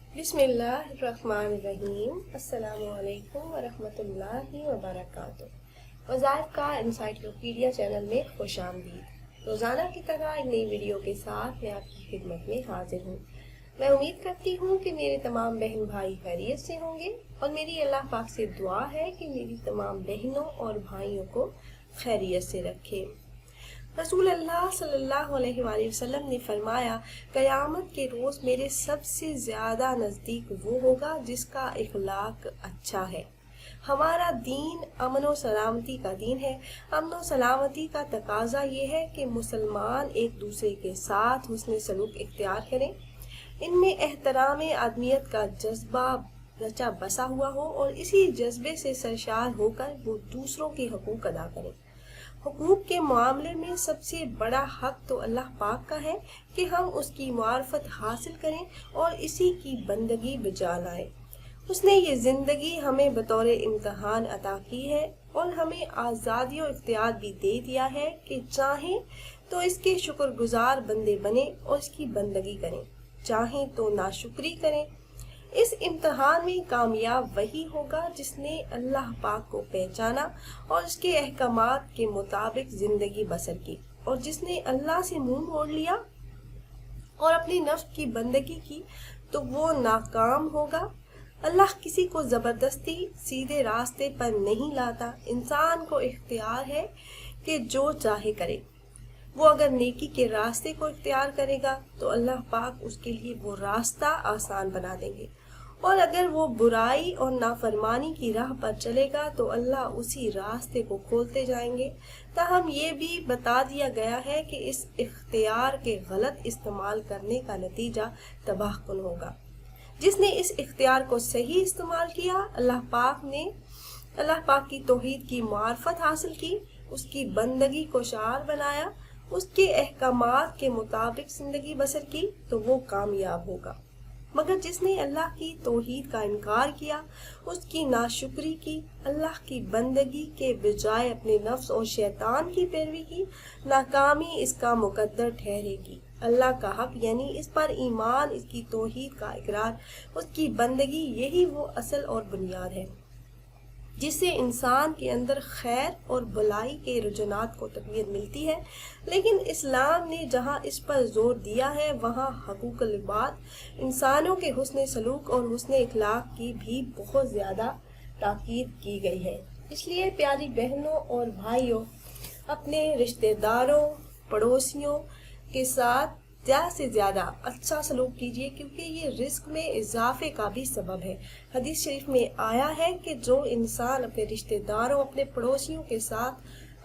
बिस्मिल्लाहिर्रहमानिर्रहीम। अस्सलामु अलैकुम वरहमतुल्लाहि वबरकातुह। वज़ाइफ का इंसाइक्लोपीडिया चैनल में खुशामदीद। रोज़ाना की तरह एक नई वीडियो के साथ मैं आपकी खिदमत में हाजिर हूँ। मैं उम्मीद करती हूँ कि मेरे तमाम बहन भाई खैरियत से होंगे और मेरी अल्लाह पाक से दुआ है कि मेरी तमाम बहनों और भाइयों को खैरियत से रखे। रसूल अल्लाह सल्लल्लाहु अलैहि वसल्लम ने फरमाया, क़यामत के रोज़ मेरे सबसे ज़्यादा नज़दीक वो होगा जिसका इखलाक अच्छा है। हमारा दीन अमन व सलामती का दीन है। अमन व सलामती का तकाजा ये है कि मुसलमान एक दूसरे के साथ हुस्न सलूक इख्तियार करें, इनमें एहतराम आदमियत का जज्बा रचा बसा हुआ हो और इसी जज्बे से सरशार होकर वो दूसरों के हकूक़ अदा करें। हुकूक के मामले में सबसे बड़ा हक तो अल्लाह पाक का है कि हम उसकी मार्फत हासिल करें और इसी की बंदगी बजा लाएं। उसने ये ज़िंदगी हमें बतौर इम्तहान अता की है और हमें आज़ादी और इख्तियार भी दे दिया है कि चाहें तो इसके शुक्रगुजार बंदे बने और इसकी बंदगी करें, चाहें तो नाशुक्री करें। इस इम्तहान में कामयाब वही होगा जिसने अल्लाह पाक को पहचाना और उसके अहकामात के मुताबिक ज़िंदगी बसर की, और जिसने अल्लाह से मुंह मोड़ लिया और अपनी नफ्स की बंदगी की तो वो नाकाम होगा। अल्लाह किसी को ज़बरदस्ती सीधे रास्ते पर नहीं लाता। इंसान को इख्तियार है कि जो चाहे करे। वो अगर नेकी के रास्ते को इख्तियार करेगा तो अल्लाह पाक उसके लिए वो रास्ता आसान बना देंगे, और अगर वो बुराई और नाफरमानी की राह पर चलेगा तो अल्लाह उसी रास्ते को खोलते जाएंगे। ताहम ये भी बता दिया गया है कि इस इख्तियार के गलत इस्तेमाल करने का नतीजा तबाहकुन होगा। जिसने इस इख्तियार को सही इस्तेमाल किया, अल्लाह पाक की तौहीद की मार्फत हासिल की, उसकी बंदगी को शार बनाया, उसके अहकामात के मुताबिक जिंदगी बसर की तो वो कामयाब होगा। मगर जिसने अल्लाह की तौहीद का इनकार किया, उसकी नाशुक्री की, अल्लाह की बंदगी के बजाय अपने नफ्स और शैतान की पैरवी की, नाकामी इसका मुकद्दर ठहरेगी। अल्लाह का हक यानी इस पर ईमान, इसकी तौहीद का इकरार, उसकी बंदगी, यही वो असल और बुनियाद है जिससे इंसान के अंदर खैर और भलाई के रुझानात को तक़वियत मिलती है। लेकिन इस्लाम ने जहाँ इस पर जोर दिया है वहाँ हकूक़ुल इबाद, इंसानों के हुस्न सलूक और हुस्न इखलाक की भी बहुत ज़्यादा ताकीद की गई है। इसलिए प्यारी बहनों और भाइयों, अपने रिश्तेदारों, पड़ोसियों के साथ ज़्यादा से ज़्यादा अच्छा सलूक कीजिए, क्योंकि ये रिस्क में इजाफे का भी सबब है। हदीस शरीफ में आया है कि जो इंसान अपने रिश्तेदारों, अपने पड़ोसियों के साथ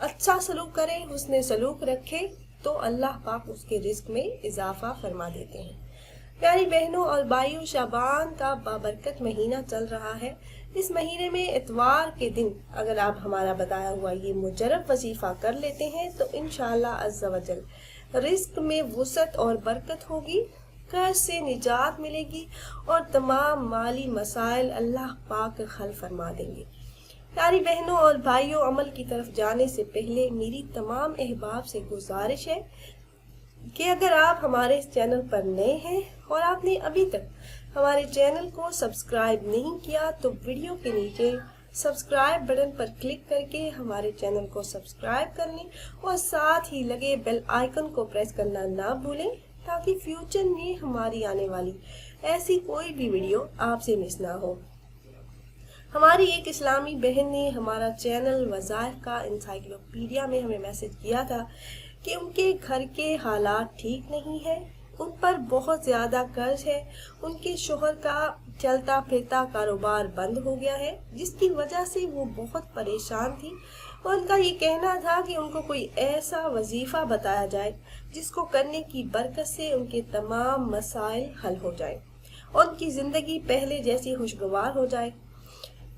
अच्छा सलूक करे, हुस्न सलूक रखे, तो अल्लाह पाक उसके रिस्क में इजाफा फरमा देते हैं। प्यारी बहनों और भाइयों, शाबान का बाबरकत महीना चल रहा है। इस महीने में इतवार के दिन अगर आप हमारा बताया हुआ ये मुजरब वजीफा कर लेते हैं तो इंशाअल्लाह अज़्ज़ा वजल रिस्क में वुसअत और बरकत होगी, कर्ज से निजात मिलेगी और तमाम माली मसाइल अल्लाह पाक हल फरमा देंगे। प्यारी बहनों और भाइयों, अमल की तरफ जाने से पहले मेरी तमाम अहबाब से गुजारिश है कि अगर आप हमारे इस चैनल पर नए हैं और आपने अभी तक हमारे चैनल को सब्सक्राइब नहीं किया तो वीडियो के नीचे सब्सक्राइब बटन पर क्लिक करके हमारे चैनल को सब्सक्राइब कर लें और साथ ही लगे बेल आइकन को प्रेस करना ना भूलें, ताकि फ्यूचर में हमारी आने वाली ऐसी कोई भी वीडियो आपसे मिस ना हो। हमारी एक इस्लामी बहन ने हमारा चैनल वज़ाइफ का इंसाइक्लोपीडिया में हमें मैसेज किया था कि उनके घर के हालात ठीक नहीं है, उन पर बहुत ज़्यादा कर्ज है, उनके शोहर का चलता फिरता कारोबार बंद हो गया है, जिसकी वजह से वो बहुत परेशान थी। और उनका ये कहना था कि उनको कोई ऐसा वजीफ़ा बताया जाए जिसको करने की बरकत से उनके तमाम मसाइल हल हो जाए और उनकी ज़िंदगी पहले जैसी खुशगवार हो जाए।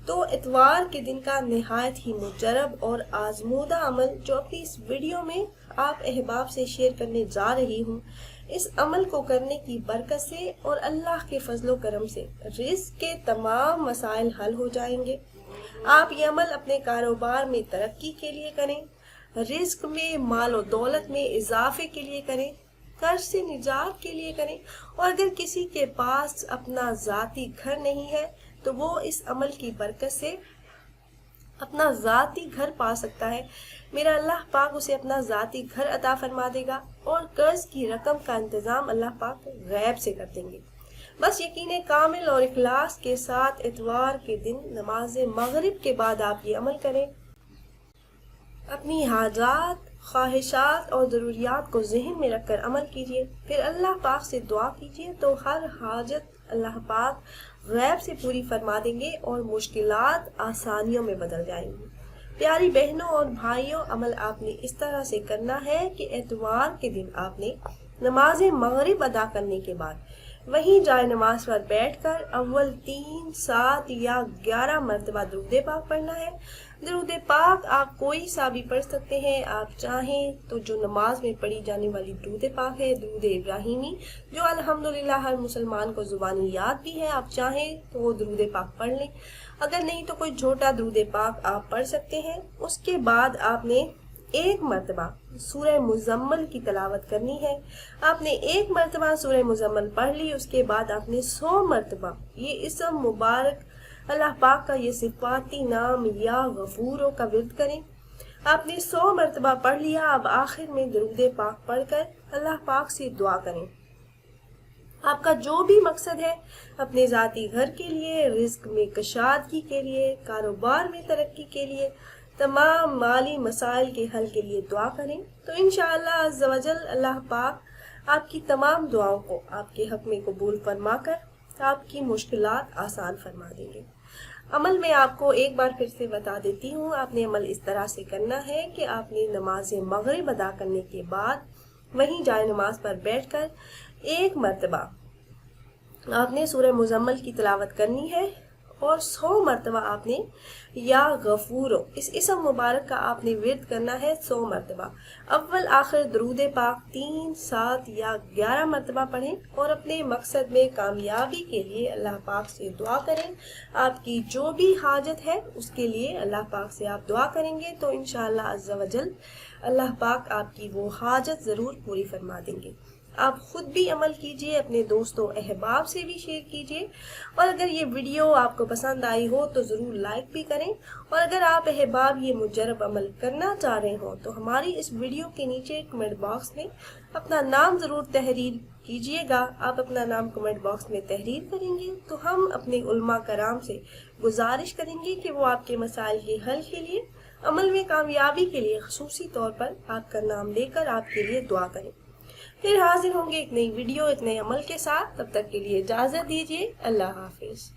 तो इतवार के दिन का निहायत ही मुजरब और आजमूदा अमल जो अपनी इस वीडियो में आप अहबाब से शेयर करने जा रही हूँ, इस अमल को करने की बरकत से और अल्लाह के फजलो करम से रिस्क के तमाम मसाइल हल हो जाएंगे। आप ये अमल अपने कारोबार में तरक्की के लिए करें, रिस्क में, माल और दौलत में इजाफे के लिए करें, قرض سے نجات کے لیے کریں، اور اگر کسی کے پاس اپنا ذاتی گھر نہیں ہے تو وہ اس عمل کی برکت سے اپنا ذاتی گھر پا سکتا ہے۔ میرا اللہ پاک اسے اپنا ذاتی گھر عطا فرما دے گا، اور قرض کی رقم کا انتظام اللہ پاک غیب سے کر دیں گے۔ بس یقین کامل اور اخلاص کے ساتھ اتوار کے دن نماز مغرب کے بعد آپ یہ عمل کریں۔ اپنی حاجات، خواہشات اور ضروریات کو ذہن میں رکھ کر عمل کیجیے، پھر اللہ پاک سے دعا کیجیے تو ہر حاجت اللہ پاک غیب سے پوری فرما دیں گے اور مشکلات آسانیوں میں بدل جائیں گی۔ پیاری بہنوں اور بھائیوں، عمل آپ نے اس طرح سے کرنا ہے کہ اتوار کے دن آپ نے نماز مغرب ادا کرنے کے بعد وہیں جائے نماز پر بیٹھ کر اول 3، 7 یا 11 مرتبہ درود پاک پڑھنا ہے۔ درود پاک آپ کوئی سا بھی پڑھ سکتے ہیں، آپ چاہیں تو جو نماز میں پڑھی جانے والی درود پاک ہے درود ابراہیمی، جو الحمدللہ ہر مسلمان کو زبانی یاد بھی ہے، آپ چاہیں تو وہ درود پاک پڑھ لیں، اگر نہیں تو کوئی چھوٹا درود پاک آپ پڑھ سکتے ہیں۔ اس کے بعد آپ نے 1 مرتبہ سورہ مزمل کی تلاوت کرنی ہے۔ آپ نے 1 مرتبہ سورہ مزمل پڑھ لی، اس کے بعد آپ نے 100 مرتبہ یہ اسم مبارک اللہ پاک کا یہ صفاتی نام یا غفورو کا ورد کریں۔ آپ نے 100 مرتبہ پڑھ لیا، اب آخر میں درود پاک پڑھ کر اللہ پاک سے دعا کریں۔ آپ کا جو بھی مقصد ہے، اپنے ذاتی گھر کے لیے، رزق میں کشادگی کے لیے، کاروبار میں ترقی کے لیے، تمام مالی مسائل کے حل کے لیے دعا کریں، تو انشاءاللہ عز و جل اللہ پاک آپ کی تمام دعاؤں کو آپ کے حق میں قبول فرما کر آپ کی مشکلات آسان فرما دیں گے۔ عمل میں آپ کو ایک بار پھر سے بتا دیتی ہوں، آپ نے عمل اس طرح سے کرنا ہے کہ آپ نے نماز مغرب ادا کرنے کے بعد وہیں جائے نماز پر بیٹھ کر 1 مرتبہ آپ نے سورہ مزمل کی تلاوت کرنی ہے، اور 100 مرتبہ آپ نے یا غفورو اس اسم مبارک کا آپ نے ورد کرنا ہے 100 مرتبہ۔ اول آخر درود پاک 3، 7 یا 11 مرتبہ پڑھیں، اور اپنے مقصد میں کامیابی کے لیے اللہ پاک سے دعا کریں۔ آپ کی جو بھی حاجت ہے اس کے لیے اللہ پاک سے آپ دعا کریں گے تو انشاءاللہ عز و جل اللہ پاک آپ کی وہ حاجت ضرور پوری فرما دیں گے۔ آپ خود بھی عمل کیجئے، اپنے دوستوں احباب سے بھی شیئر کیجئے، اور اگر یہ ویڈیو آپ کو پسند آئی ہو تو ضرور لائک بھی کریں، اور اگر آپ احباب یہ مجرب عمل کرنا چاہ رہے ہوں تو ہماری اس ویڈیو کے نیچے کمنٹ باکس میں اپنا نام ضرور تحریر کیجئے گا۔ آپ اپنا نام کمنٹ باکس میں تحریر کریں گے تو ہم اپنے علماء کرام سے گزارش کریں گے کہ وہ آپ کے مسائل کے حل کے لیے، عمل میں کامیابی کے لیے خصوصی طور پر آپ کا نام لے کر آپ کے لیے دعا کریں۔ پھر حاضر ہوں گے ایک نئی ویڈیو، ایک نئے عمل کے ساتھ، تب تک کے لیے اجازت دیجیے، اللہ حافظ۔